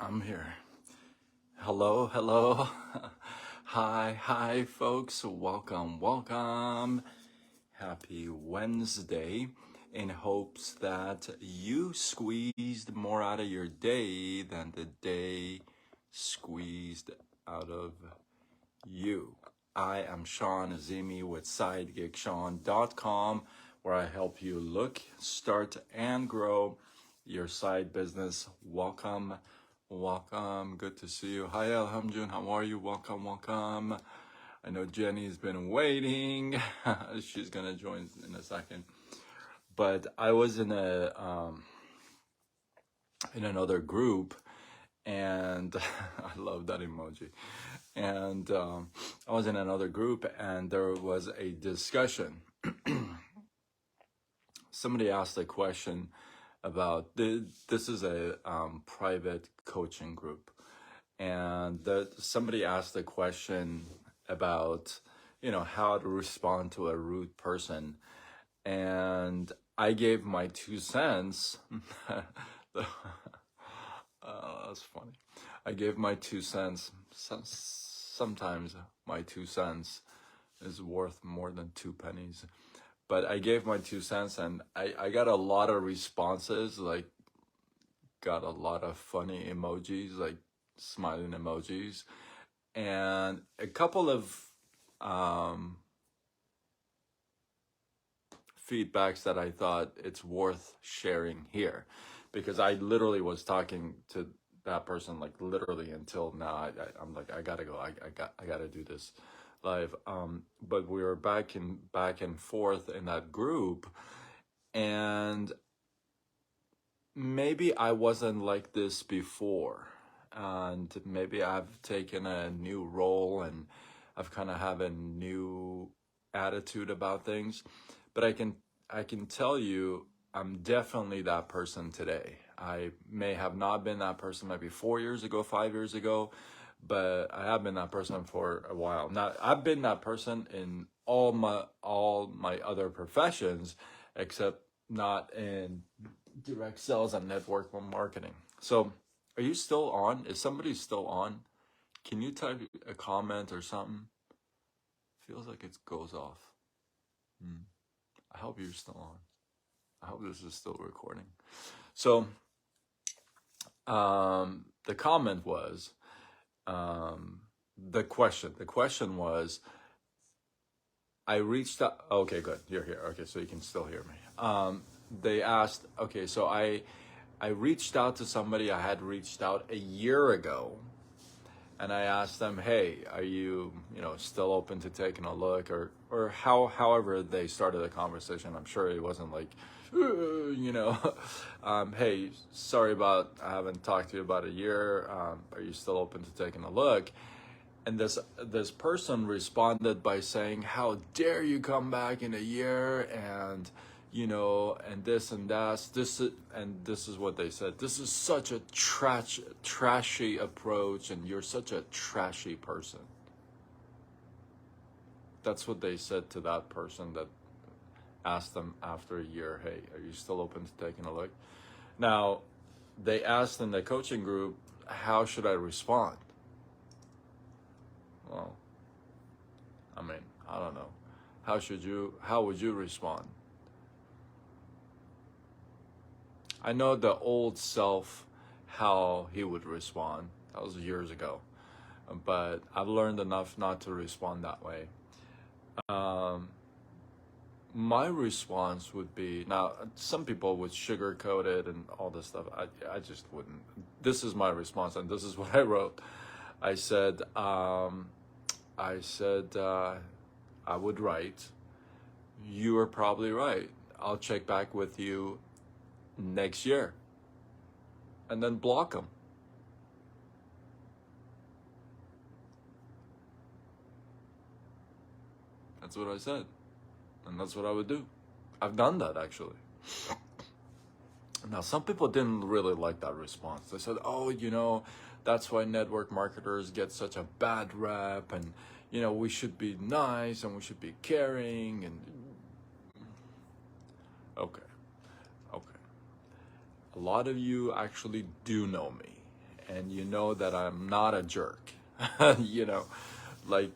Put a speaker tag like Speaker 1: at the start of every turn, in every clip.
Speaker 1: I'm here. Hello, hello. Hi, folks. Welcome. Happy Wednesday. In hopes that you squeezed more out of your day than the day squeezed out of you. I am Sean Azimi with SideGigSean.com, where I help you look, start, and grow your side business. Welcome. Good to see you. Hi, Alhamdulillah. How are you? Welcome. I know Jenny's been waiting. She's gonna join in a second. But I was in another group, and I love that emoji. And I was in another group, and there was a discussion. Somebody asked a question about this is a private coaching group, and somebody asked a question about how to respond to a rude person, and I gave my 2 cents. That's funny. I gave my 2 cents. Sometimes my 2 cents is worth more than 2 pennies. But I gave my 2 cents, and I got a lot of responses, like got a lot of funny emojis, like smiling emojis, and a couple of feedbacks that I thought it's worth sharing here, because I literally was talking to that person like literally until now. I'm like, I gotta go. I gotta do this live. But we were back and forth in that group, and maybe I wasn't like this before, and maybe I've taken a new role and I've kind of have a new attitude about things. But I can tell you I'm definitely that person today. I may have not been that person maybe 4 years ago, 5 years ago, but I have been that person for a while. Now, I've been that person in all my other professions, except not in direct sales and network marketing. So, are you still on? Is somebody still on? Can you type a comment or something? Feels like it goes off. I hope you're still on. I hope this is still recording. So, the comment was, the question was, I reached out. Okay, good. You're here. Okay, so you can still hear me. They asked, okay, so I reached out to somebody I had reached out a year ago, and I asked them, hey, are you still open to taking a look, or however they started the conversation. I'm sure it wasn't like, hey, sorry about, I haven't talked to you about a year. Are you still open to taking a look? And this person responded by saying, how dare you come back in a year, and and this and that. This is what they said. This is such a trashy approach, and you're such a trashy person. That's what they said to that person that asked them after a year, hey, are you still open to taking a look? Now, they asked in the coaching group, how should I respond? Well, I mean, I don't know. How would you respond? I know the old self, how he would respond. That was years ago. But I've learned enough not to respond that way. My response would be, now some people would sugarcoat it and all this stuff. I just wouldn't. This is my response, and this is what I wrote. I said, I would write, you are probably right. I'll check back with you next year. And then block them. That's what I said. And that's what I would do. I've done that, actually. Now, some people didn't really like that response. They said, oh, that's why network marketers get such a bad rep, and, we should be nice and we should be caring. And okay. A lot of you actually do know me, and you know that I'm not a jerk. You know, like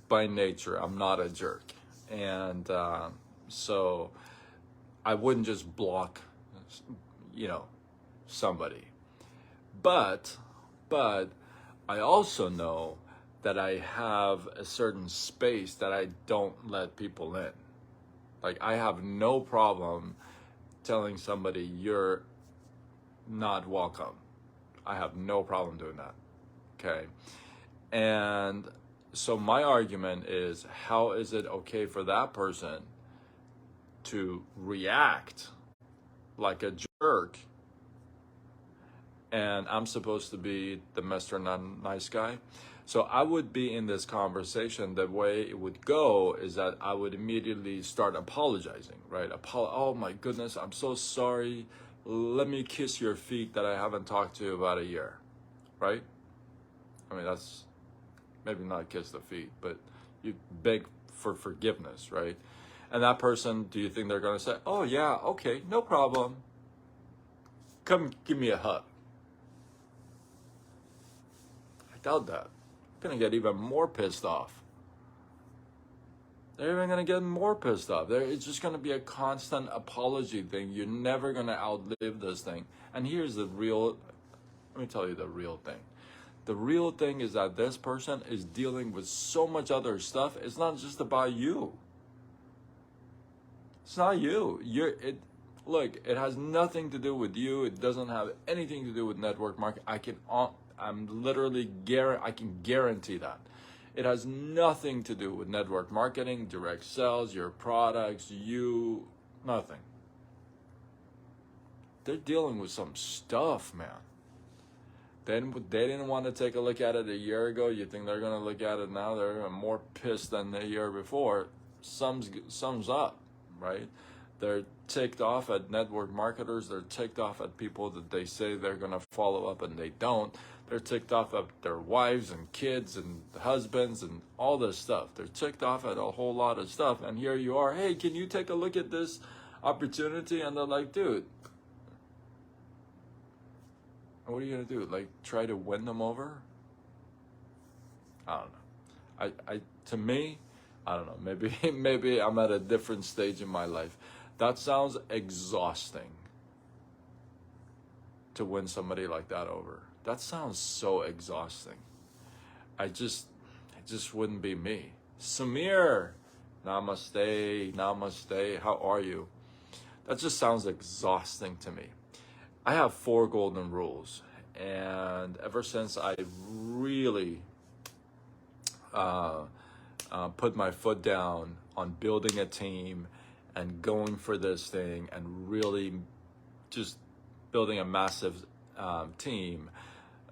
Speaker 1: by nature, I'm not a jerk. And so I wouldn't just block, you know, somebody. But I also know that I have a certain space that I don't let people in. Like I have no problem telling somebody you're not welcome. I have no problem doing that. Okay. And so my argument is, how is it okay for that person to react like a jerk, and I'm supposed to be the Mr. Nice Guy? So I would be in this conversation, the way it would go is that I would immediately start apologizing, right? Oh my goodness, I'm so sorry. Let me kiss your feet that I haven't talked to you about a year, right? I mean, that's maybe not kiss the feet, but you beg for forgiveness, right? And that person, do you think they're going to say, oh yeah, okay, no problem, come give me a hug? I doubt that. I'm going to get even more pissed off. They're even going to get more pissed off. It's just going to be a constant apology thing. You're never going to outlive this thing. And here's the real, let me tell you the real thing. The real thing is that this person is dealing with so much other stuff. It's not just about you. It's not you. Look, it has nothing to do with you. It doesn't have anything to do with network marketing. I can guarantee that. It has nothing to do with network marketing, direct sales, your products, nothing. They're dealing with some stuff, man. They didn't want to take a look at it a year ago. You think they're going to look at it now? They're more pissed than the year before. Sums up, right? They're ticked off at network marketers. They're ticked off at people that they say they're going to follow up and they don't. They're ticked off at their wives and kids and husbands and all this stuff. They're ticked off at a whole lot of stuff. And here you are, hey, can you take a look at this opportunity? And they're like, dude, what are you going to do? Like, try to win them over? I don't know. To me, I don't know. Maybe I'm at a different stage in my life. That sounds exhausting, to win somebody like that over. That sounds so exhausting. It just wouldn't be me. Samir, namaste, how are you? That just sounds exhausting to me. I have 4 golden rules, and ever since I really put my foot down on building a team and going for this thing and really just building a massive team,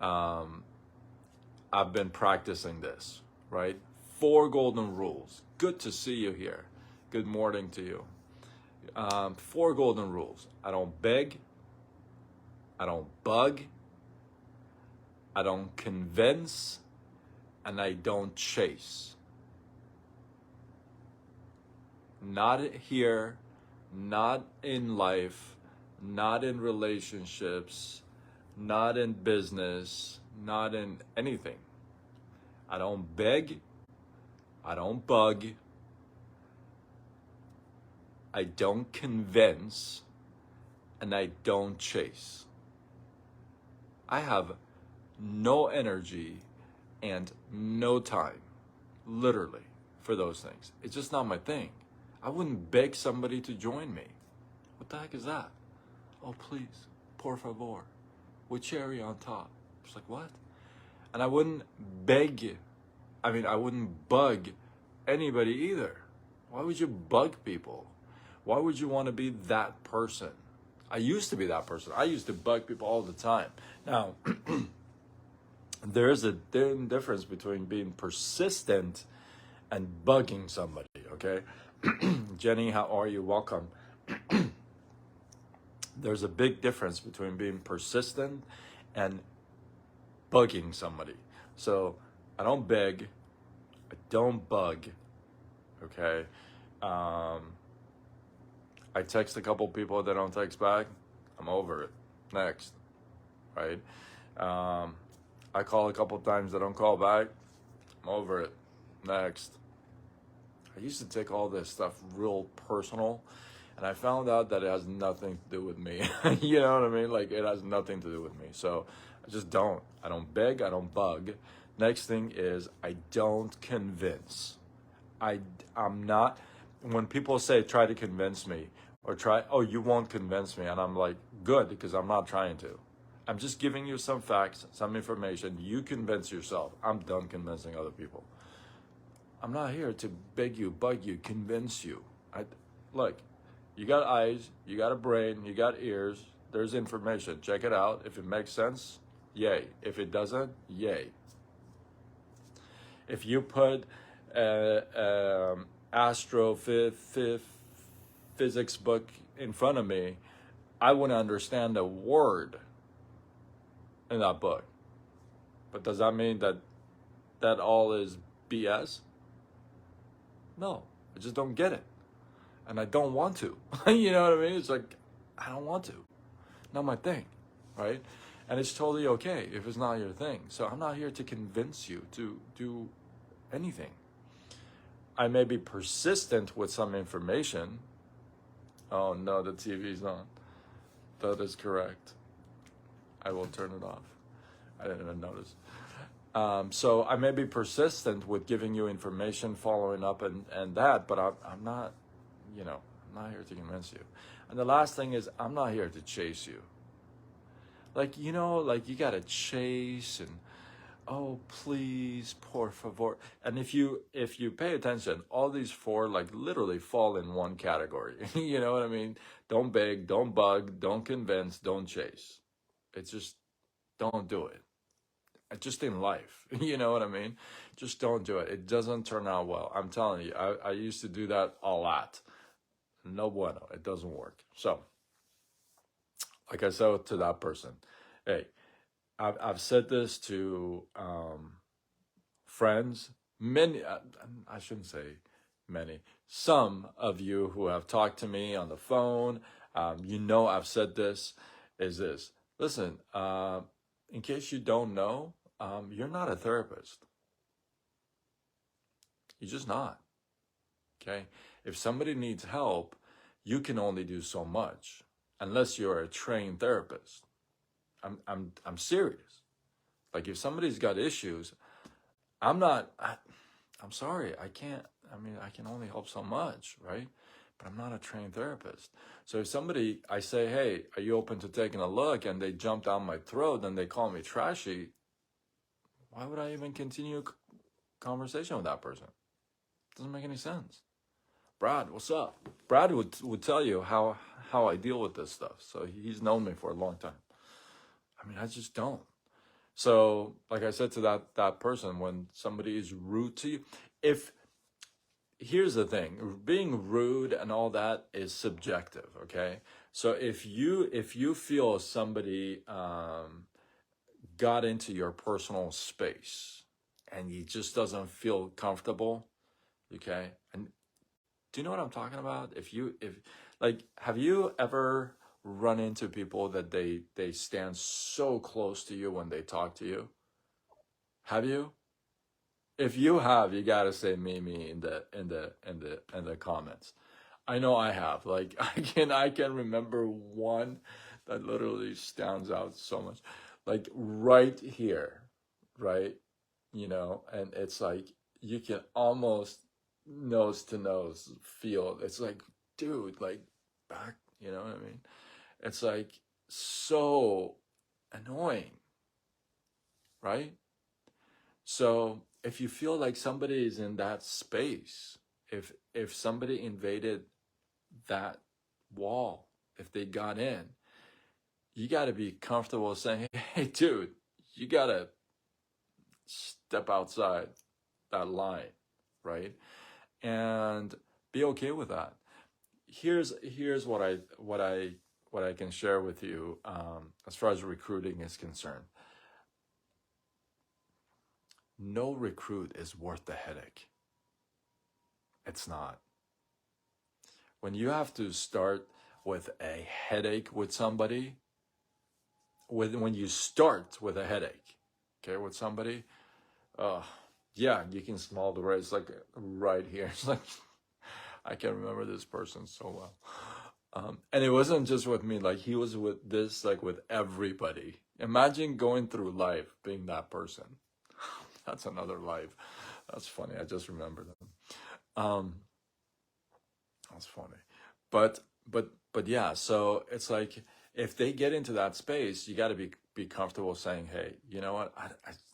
Speaker 1: I've been practicing this, right? 4 golden rules. Good to see you here. Good morning to you. 4 golden rules. I don't beg. I don't bug. I don't convince. And I don't chase. Not here, not in life, not in relationships, not in business, not in anything. I don't beg. I don't bug. I don't convince. And I don't chase. I have no energy and no time, literally, for those things. It's just not my thing. I wouldn't beg somebody to join me. What the heck is that? Oh, please, por favor, with cherry on top. It's like, what? And I wouldn't I wouldn't bug anybody either. Why would you bug people? Why would you want to be that person? I used to be that person. I used to bug people all the time. Now, there is a difference between being persistent and bugging somebody, okay? Jenny, how are you? Welcome. There's a big difference between being persistent and bugging somebody. So I don't beg, I don't bug, okay? I text a couple people that don't text back, I'm over it. Next, right? I call a couple times, they don't call back. I'm over it. Next. I used to take all this stuff real personal, and I found out that it has nothing to do with me. You know what I mean? Like, it has nothing to do with me. So I just don't. I don't beg, I don't bug. Next thing is, I don't convince. I'm not, when people say try to convince me, or try, oh, you won't convince me, and I'm like, good, because I'm not trying to. I'm just giving you some facts, some information. You convince yourself. I'm done convincing other people. I'm not here to beg you, bug you, convince you. Look, you got eyes, you got a brain, you got ears. There's information. Check it out. If it makes sense, yay. If it doesn't, yay. If you put physics book in front of me, I wouldn't understand a word in that book. But does that mean that that all is BS? No, I just don't get it. And I don't want to. You know what I mean? It's like, I don't want to. Not my thing, right? And it's totally okay if it's not your thing. So I'm not here to convince you to do anything. I may be persistent with some information. Oh no, the TV's on. That is correct. I will turn it off. I didn't even notice. So I may be persistent with giving you information, following up and that, but I'm not, I'm not here to convince you. And the last thing is, I'm not here to chase you. Like, like you gotta chase and, oh, please, por favor. And if you pay attention, all these four like literally fall in one category. You know what I mean? Don't beg, don't bug, don't convince, don't chase. It's just, don't do it. Just in life, you know what I mean? Just don't do it. It doesn't turn out well. I'm telling you, I used to do that a lot. No bueno. It doesn't work. So, like I said to that person, hey, I've said this to friends, many, I shouldn't say many, some of you who have talked to me on the phone, I've said this, is this. Listen, in case you don't know, you're not a therapist. You're just not. Okay? If somebody needs help, you can only do so much unless you're a trained therapist. I'm serious. Like, if somebody's got issues, I'm sorry, I can't. I can only help so much, right? But I'm not a trained therapist. So if I say, hey, are you open to taking a look, and they jump down my throat and they call me trashy, why would I even continue a conversation with that person? Doesn't make any sense. Brad, what's up? Brad would tell you how I deal with this stuff. So he's known me for a long time. I just don't. So, like I said to that person, when somebody is rude to you, here's the thing, being rude and all that is subjective, okay? So if you feel somebody got into your personal space and he just doesn't feel comfortable, okay? And do you know what I'm talking about? Have you ever run into people that they stand so close to you when they talk to you? Have you? If you have, you gotta say me in the comments. I know I have. Like, I can remember one that literally stands out so much. Like, right here, right? And it's like you can almost nose to nose feel. It's like, dude, like, back, you know what I mean? It's like so annoying, right? So if you feel like somebody is in that space, if somebody invaded that wall, if they got in, you got to be comfortable saying, hey, dude, you got to step outside that line, right? And be okay with that. Here's what I can share with you as far as recruiting is concerned. No recruit is worth the headache. It's not. When you have to start with a headache with somebody, when you start with a headache, okay, with somebody, uh, yeah, you can smell the red. It's like right here. It's like I can remember this person so well. And it wasn't just with me, like he was with this, like with everybody. Imagine going through life being that person. That's another life. That's funny. I just remembered them. That's funny. But but yeah, so it's like if they get into that space, you got to be comfortable saying, "Hey, you know what?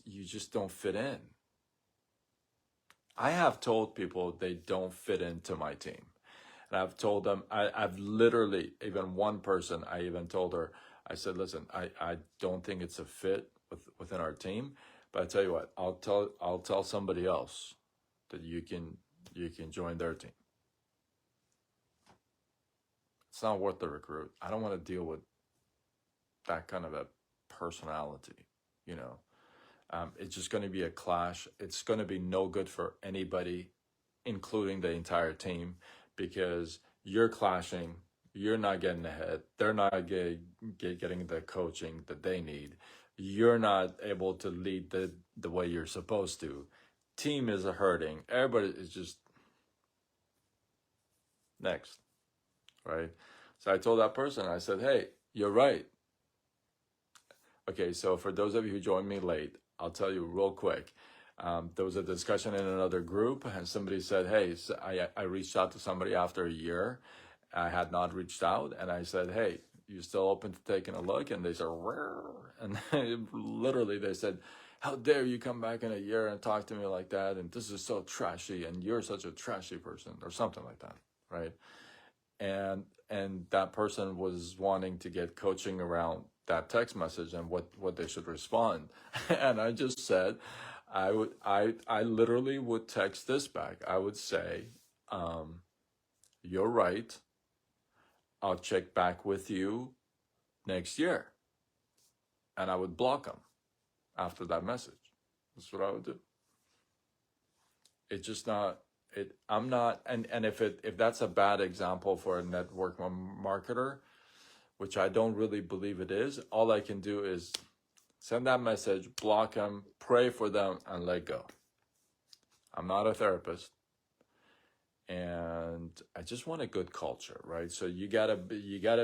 Speaker 1: You just don't fit in." I have told people they don't fit into my team. And I've told them, I've literally, even one person, I even told her, I said, listen, I don't think it's a fit within our team, but I tell you what, I'll tell somebody else that you can join their team. It's not worth the recruit. I don't want to deal with that kind of a personality, you know. It's just going to be a clash. It's going to be no good for anybody, including the entire team, because you're clashing. You're not getting ahead. They're not getting the coaching that they need. You're not able to lead the way you're supposed to. Team is hurting. Everybody is just next, right? So I told that person, I said, hey, you're right. Okay, so for those of you who joined me late, I'll tell you real quick. There was a discussion in another group, and somebody said, hey, so I reached out to somebody after a year. I had not reached out, and I said, hey, you still open to taking a look? And they said, rare. And literally they said, how dare you come back in a year and talk to me like that? And this is so trashy, and you're such a trashy person, or something like that, right? And that person was wanting to get coaching around that text message and what they should respond. And I just said, I literally would text this back. I would say, you're right. I'll check back with you next year. And I would block them after that message. That's what I would do. It's just not it. I'm not, and if that's a bad example for a network marketer, which I don't really believe it is, all I can do is send that message, block them, pray for them, and let go. I'm not a therapist, and I just want a good culture, right? So you gotta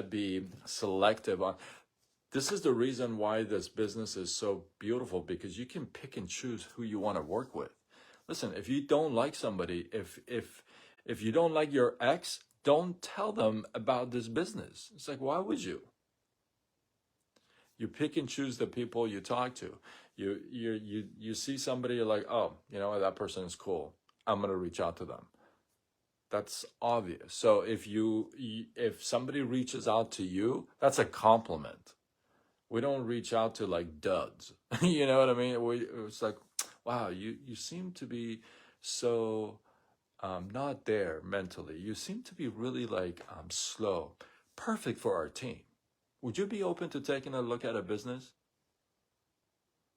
Speaker 1: be selective on. This is the reason why this business is so beautiful, because you can pick and choose who you want to work with. Listen, if you don't like somebody, if you don't like your ex, don't tell them about this business. It's like, why would you? You pick and choose the people you talk to. You see somebody, you're like, oh, you know, that person is cool. I'm gonna reach out to them. That's obvious. So if somebody reaches out to you, that's a compliment. We don't reach out to like duds. You know what I mean? It's like, wow, you seem to be so not there mentally. You seem to be really like slow. Perfect for our team. Would you be open to taking a look at a business?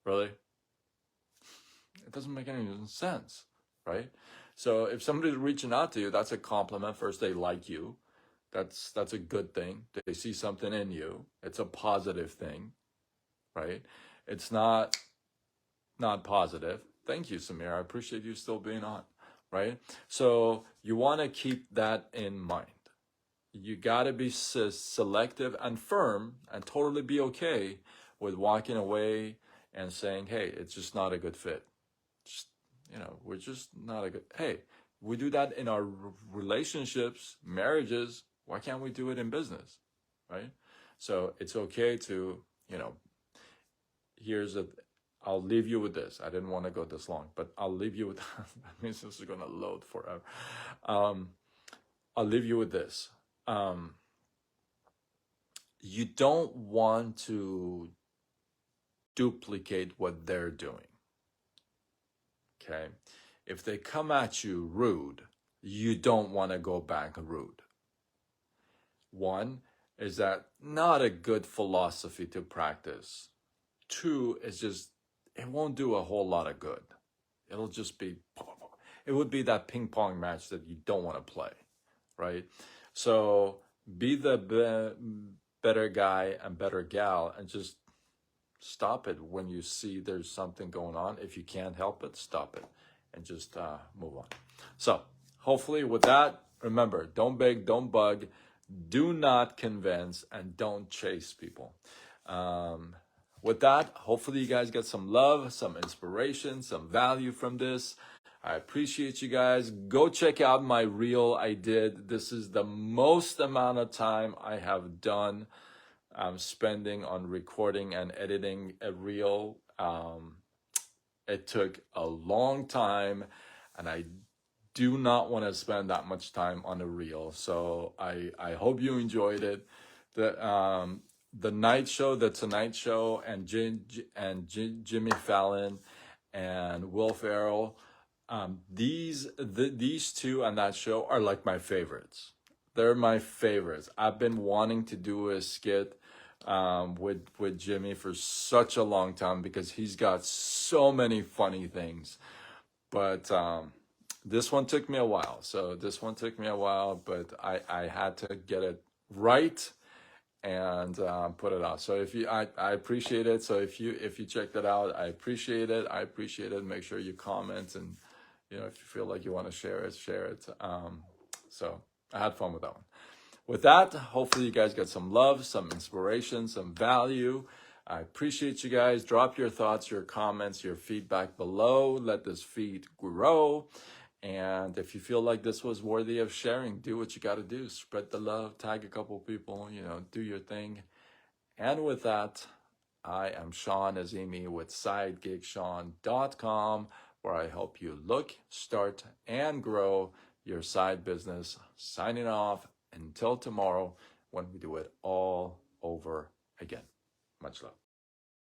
Speaker 1: Really? It doesn't make any sense, right? So if somebody's reaching out to you, that's a compliment. First, they like you. That's a good thing. They see something in you. It's a positive thing, right? It's not positive. Thank you, Samir. I appreciate you still being on, right? So you want to keep that in mind. You got to be selective and firm, and totally be okay with walking away and saying, hey, it's just not a good fit. Just, you know, we're just not a good, hey, we do that in our relationships, marriages. Why can't we do it in business, right? So it's okay to, you know, I'll leave you with this. I didn't want to go this long, but I'll leave you with, that means this is going to load forever. I'll leave you with this. You don't want to duplicate what they're doing. Okay? If they come at you rude, you don't want to go back rude. One, is that not a good philosophy to practice. Two, is just, it won't do a whole lot of good. It'll just be, it would be that ping pong match that you don't want to play, right? So be the better guy and better gal, and just stop it when you see there's something going on. If you can't help it, stop it and just move on. So hopefully with that, remember, don't beg, don't bug, do not convince, and don't chase people. With that, hopefully you guys get some love, some inspiration, some value from this. I appreciate you guys. Go check out my reel I did. This is the most amount of time I have done spending on recording and editing a reel. It took a long time, and I do not want to spend that much time on a reel. So I hope you enjoyed it. The night show, the Tonight Show, and Jimmy Fallon and Will Ferrell, these two on that show are like my favorites. They're my favorites. I've been wanting to do a skit with Jimmy for such a long time because he's got so many funny things. But this one took me a while. But I had to get it right and put it out. So I appreciate it. So if you checked it out, I appreciate it. Make sure you comment, and if you feel like you want to share it, share it. So I had fun with that one. With that, hopefully you guys get some love, some inspiration, some value. I appreciate you guys. Drop your thoughts, your comments, your feedback below. Let this feed grow. And if you feel like this was worthy of sharing, do what you got to do. Spread the love, tag a couple people, do your thing. And with that, I am Sean Azimi with SideGigSean.com, where I help you look, start, and grow your side business. Signing off until tomorrow when we do it all over again. Much love.